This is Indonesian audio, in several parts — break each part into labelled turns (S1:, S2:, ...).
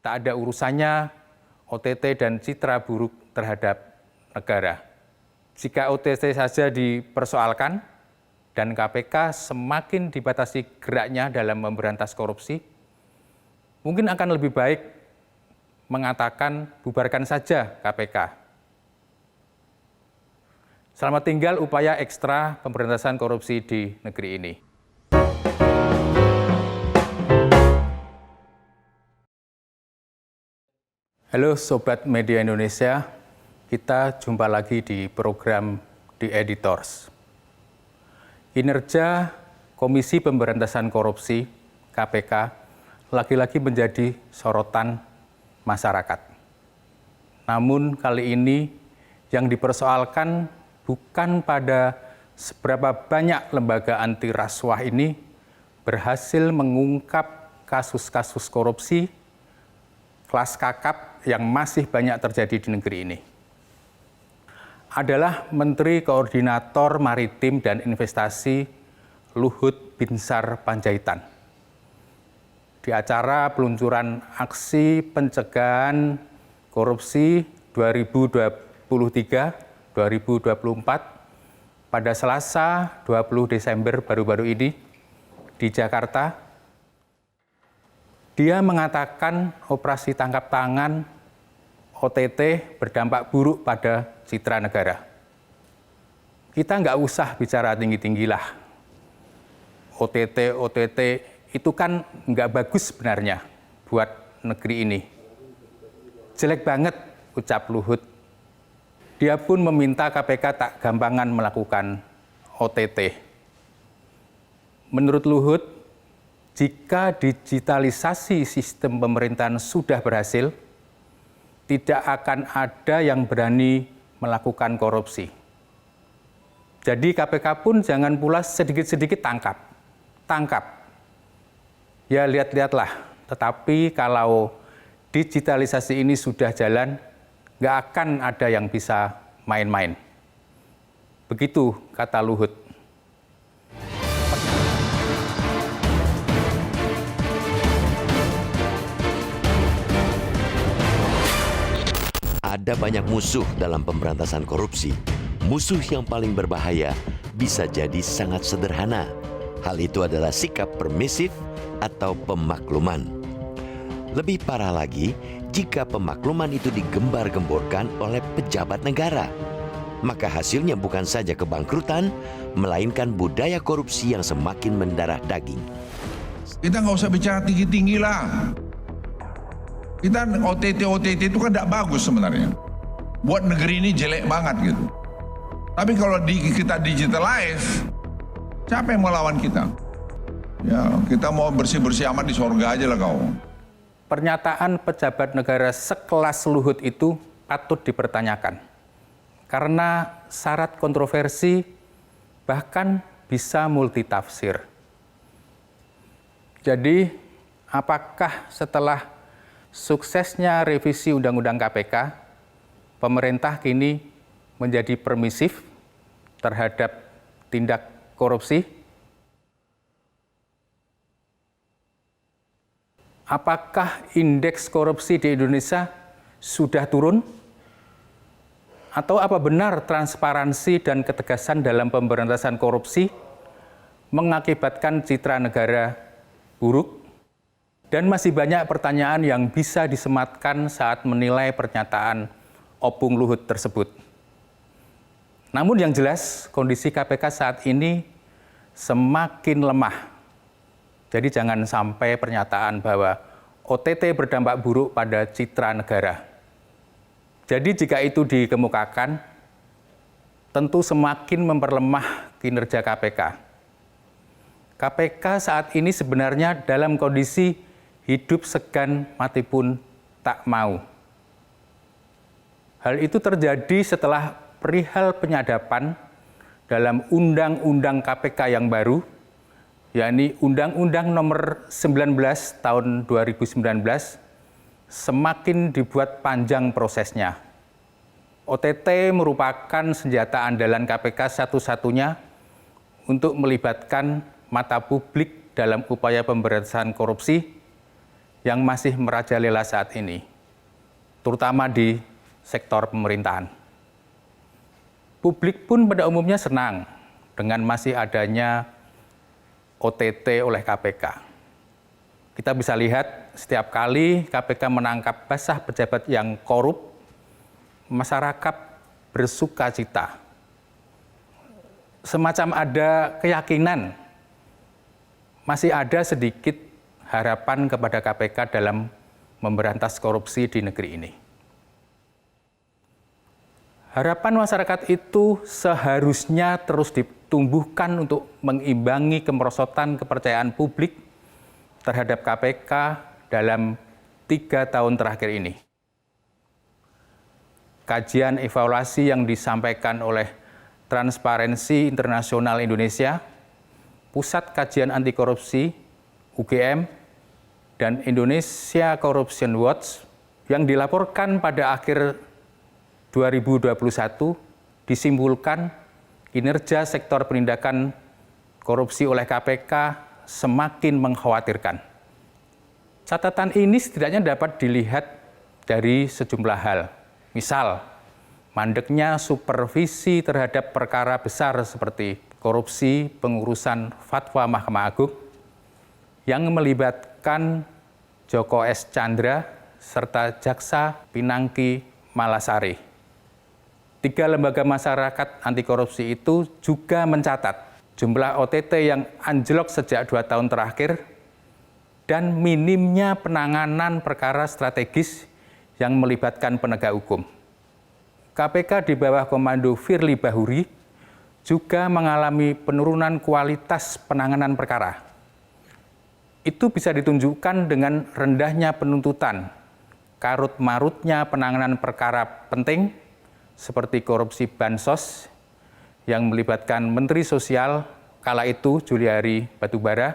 S1: tak ada urusannya OTT dan citra buruk terhadap negara. Jika OTT saja dipersoalkan dan KPK semakin dibatasi geraknya dalam memberantas korupsi, mungkin akan lebih baik mengatakan bubarkan saja KPK. Selamat tinggal upaya ekstra pemberantasan korupsi di negeri ini. Halo Sobat Media Indonesia, kita jumpa lagi di program The Editors. Kinerja Komisi Pemberantasan Korupsi (KPK) lagi-lagi menjadi sorotan masyarakat. Namun kali ini yang dipersoalkan bukan pada seberapa banyak lembaga anti rasuah ini berhasil mengungkap kasus-kasus korupsi kelas kakap yang masih banyak terjadi di negeri ini. Adalah Menteri Koordinator Maritim dan Investasi Luhut Binsar Panjaitan. Di acara peluncuran aksi pencegahan korupsi 2023-2024 pada Selasa 20 Desember baru-baru ini di Jakarta, dia mengatakan operasi tangkap tangan OTT berdampak buruk pada citra negara. Kita nggak usah bicara tinggi-tinggilah. OTT itu kan nggak bagus sebenarnya buat negeri ini. Jelek banget, ucap Luhut. Dia pun meminta KPK tak gampangan melakukan OTT. Menurut Luhut, jika digitalisasi sistem pemerintahan sudah berhasil, tidak akan ada yang berani melakukan korupsi. Jadi KPK pun jangan pula sedikit-sedikit tangkap. Ya lihat-lihatlah, tetapi kalau digitalisasi ini sudah jalan, nggak akan ada yang bisa main-main. Begitu kata Luhut.
S2: Ada banyak musuh dalam pemberantasan korupsi. Musuh yang paling berbahaya bisa jadi sangat sederhana. Hal itu adalah sikap permisif atau pemakluman. Lebih parah lagi, jika pemakluman itu digembar-gemborkan oleh pejabat negara, maka hasilnya bukan saja kebangkrutan, melainkan budaya korupsi yang semakin mendarah daging.
S3: Kita nggak usah bicara tinggi-tinggi lah. Kita OTT itu kan tidak bagus sebenarnya. Buat negeri ini jelek banget gitu. Tapi kalau kita digitalize, siapa yang melawan kita? Ya, kita mau bersih-bersih amat di sorga aja lah kau.
S1: Pernyataan pejabat negara sekelas Luhut itu patut dipertanyakan. Karena syarat kontroversi bahkan bisa multitafsir. Jadi, apakah setelah suksesnya revisi Undang-Undang KPK, pemerintah kini menjadi permisif terhadap tindak korupsi? Apakah indeks korupsi di Indonesia sudah turun? Atau apa benar transparansi dan ketegasan dalam pemberantasan korupsi mengakibatkan citra negara buruk? Dan masih banyak pertanyaan yang bisa disematkan saat menilai pernyataan Opung Luhut tersebut. Namun yang jelas, kondisi KPK saat ini semakin lemah. Jadi jangan sampai pernyataan bahwa OTT berdampak buruk pada citra negara. Jadi jika itu dikemukakan, tentu semakin memperlemah kinerja KPK. KPK saat ini sebenarnya dalam kondisi hidup segan, mati pun tak mau. Hal itu terjadi setelah perihal penyadapan dalam Undang-Undang KPK yang baru, yakni Undang-Undang Nomor 19 Tahun 2019, semakin dibuat panjang prosesnya. OTT merupakan senjata andalan KPK satu-satunya untuk melibatkan mata publik dalam upaya pemberantasan korupsi yang masih merajalela saat ini, terutama di sektor pemerintahan. Publik pun pada umumnya senang dengan masih adanya OTT oleh KPK. Kita bisa lihat setiap kali KPK menangkap basah pejabat yang korup, masyarakat bersuka cita. Semacam ada keyakinan masih ada sedikit harapan kepada KPK dalam memberantas korupsi di negeri ini. Harapan masyarakat itu seharusnya terus ditumbuhkan untuk mengimbangi kemerosotan kepercayaan publik terhadap KPK dalam 3 tahun terakhir ini. Kajian evaluasi yang disampaikan oleh Transparansi Internasional Indonesia, Pusat Kajian Anti Korupsi (UGM) dan Indonesia Corruption Watch yang dilaporkan pada akhir 2021 disimpulkan kinerja sektor penindakan korupsi oleh KPK semakin mengkhawatirkan. Catatan ini setidaknya dapat dilihat dari sejumlah hal. Misal, mandeknya supervisi terhadap perkara besar seperti korupsi pengurusan fatwa Mahkamah Agung yang melibatkan Joko S. Chandra serta Jaksa Pinangki Malasari. 3 lembaga masyarakat anti korupsi itu juga mencatat jumlah OTT yang anjlok sejak 2 tahun terakhir dan minimnya penanganan perkara strategis yang melibatkan penegak hukum. KPK di bawah komando Firly Bahuri juga mengalami penurunan kualitas penanganan perkara. Itu bisa ditunjukkan dengan rendahnya penuntutan, karut-marutnya penanganan perkara penting seperti korupsi bansos yang melibatkan Menteri Sosial kala itu Juliari Batubara,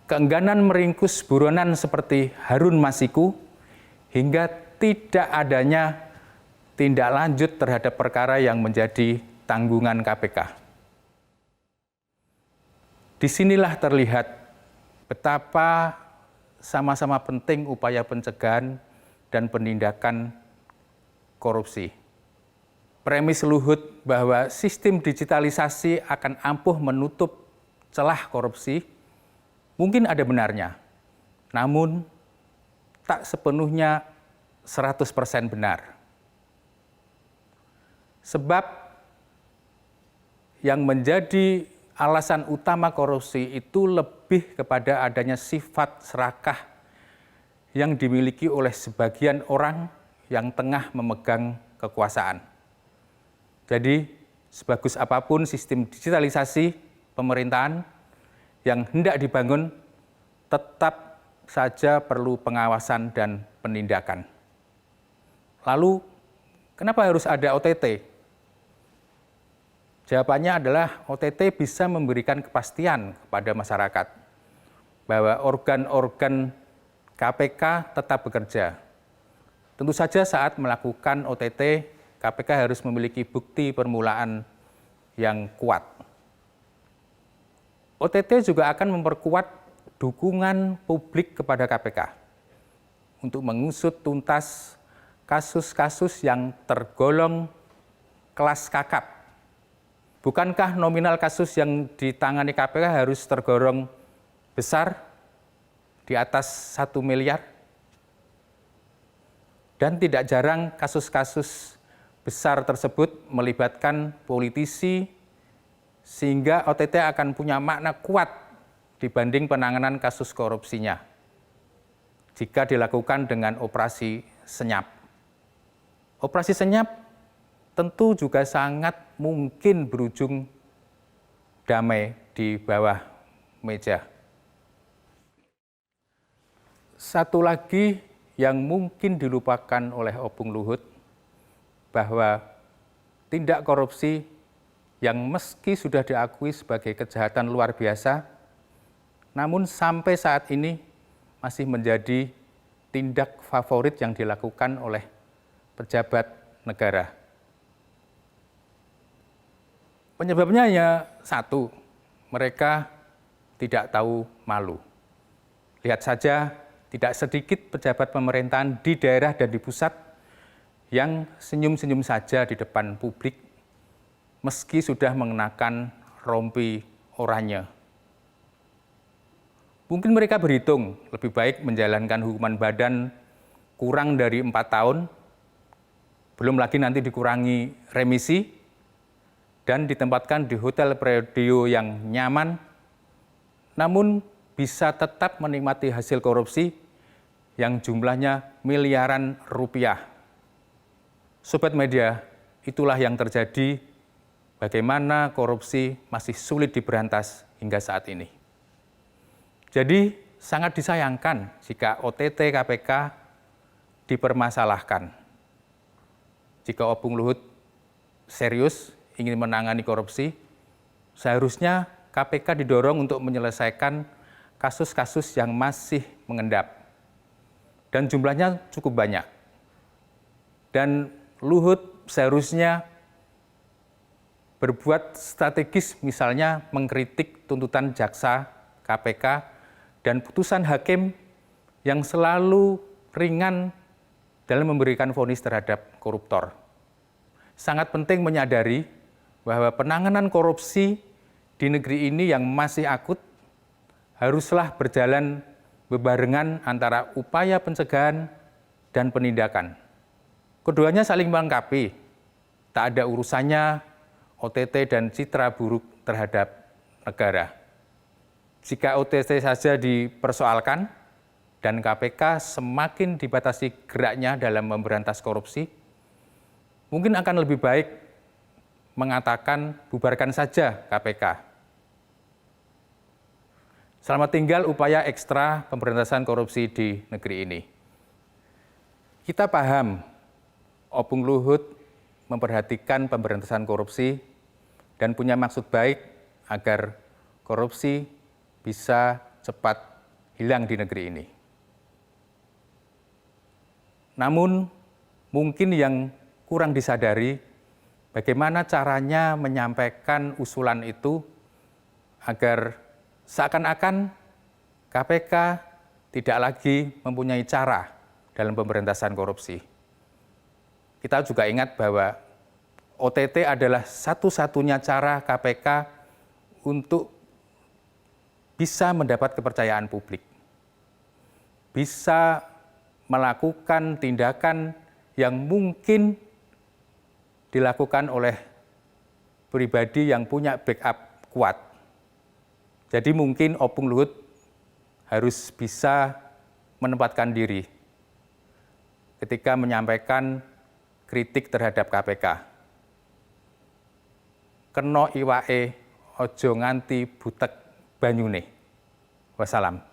S1: keengganan meringkus buronan seperti Harun Masiku, hingga tidak adanya tindak lanjut terhadap perkara yang menjadi tanggungan KPK. Disinilah terlihat betapa sama-sama penting upaya pencegahan dan penindakan korupsi. Premis Luhut bahwa sistem digitalisasi akan ampuh menutup celah korupsi mungkin ada benarnya, namun tak sepenuhnya 100% benar. Sebab yang menjadi alasan utama korupsi itu lebih kepada adanya sifat serakah yang dimiliki oleh sebagian orang yang tengah memegang kekuasaan. Jadi, sebagus apapun sistem digitalisasi pemerintahan yang hendak dibangun, tetap saja perlu pengawasan dan penindakan. Lalu, kenapa harus ada OTT? Jawabannya adalah OTT bisa memberikan kepastian kepada masyarakat bahwa organ-organ KPK tetap bekerja. Tentu saja saat melakukan OTT, KPK harus memiliki bukti permulaan yang kuat. OTT juga akan memperkuat dukungan publik kepada KPK untuk mengusut tuntas kasus-kasus yang tergolong kelas kakap. Bukankah nominal kasus yang ditangani KPK harus tergolong besar di atas 1 miliar? Dan tidak jarang kasus-kasus besar tersebut melibatkan politisi sehingga OTT akan punya makna kuat dibanding penanganan kasus korupsinya jika dilakukan dengan operasi senyap. Operasi senyap tentu juga sangat mungkin berujung damai di bawah meja. Satu lagi yang mungkin dilupakan oleh Opung Luhut, bahwa tindak korupsi yang meski sudah diakui sebagai kejahatan luar biasa, namun sampai saat ini masih menjadi tindak favorit yang dilakukan oleh pejabat negara. Penyebabnya hanya satu, mereka tidak tahu malu. Lihat saja tidak sedikit pejabat pemerintahan di daerah dan di pusat yang senyum-senyum saja di depan publik meski sudah mengenakan rompi oranye. Mungkin mereka berhitung lebih baik menjalankan hukuman badan kurang dari 4 tahun, belum lagi nanti dikurangi remisi, dan ditempatkan di hotel predio yang nyaman, namun bisa tetap menikmati hasil korupsi yang jumlahnya miliaran rupiah. Sobat media, itulah yang terjadi bagaimana korupsi masih sulit diberantas hingga saat ini. Jadi sangat disayangkan jika OTT KPK dipermasalahkan. Jika Opung Luhut serius ingin menangani korupsi, seharusnya KPK didorong untuk menyelesaikan kasus-kasus yang masih mengendap. Dan jumlahnya cukup banyak. Dan Luhut seharusnya berbuat strategis, misalnya mengkritik tuntutan jaksa KPK dan putusan hakim yang selalu ringan dalam memberikan vonis terhadap koruptor. Sangat penting menyadari bahwa penanganan korupsi di negeri ini yang masih akut haruslah berjalan bebarengan antara upaya pencegahan dan penindakan. Keduanya saling melengkapi, tak ada urusannya OTT dan citra buruk terhadap negara. Jika OTT saja dipersoalkan dan KPK semakin dibatasi geraknya dalam memberantas korupsi, mungkin akan lebih baik mengatakan bubarkan saja KPK. Selamat tinggal upaya ekstra pemberantasan korupsi di negeri ini. Kita paham Opung Luhut memperhatikan pemberantasan korupsi dan punya maksud baik agar korupsi bisa cepat hilang di negeri ini. Namun mungkin yang kurang disadari bagaimana caranya menyampaikan usulan itu agar seakan-akan KPK tidak lagi mempunyai cara dalam pemberantasan korupsi. Kita juga ingat bahwa OTT adalah satu-satunya cara KPK untuk bisa mendapat kepercayaan publik, bisa melakukan tindakan yang mungkin dilakukan oleh pribadi yang punya backup kuat. Jadi mungkin Opung Luhut harus bisa menempatkan diri ketika menyampaikan kritik terhadap KPK. Kena iwake, ojo nganti butek banyune. Wassalam.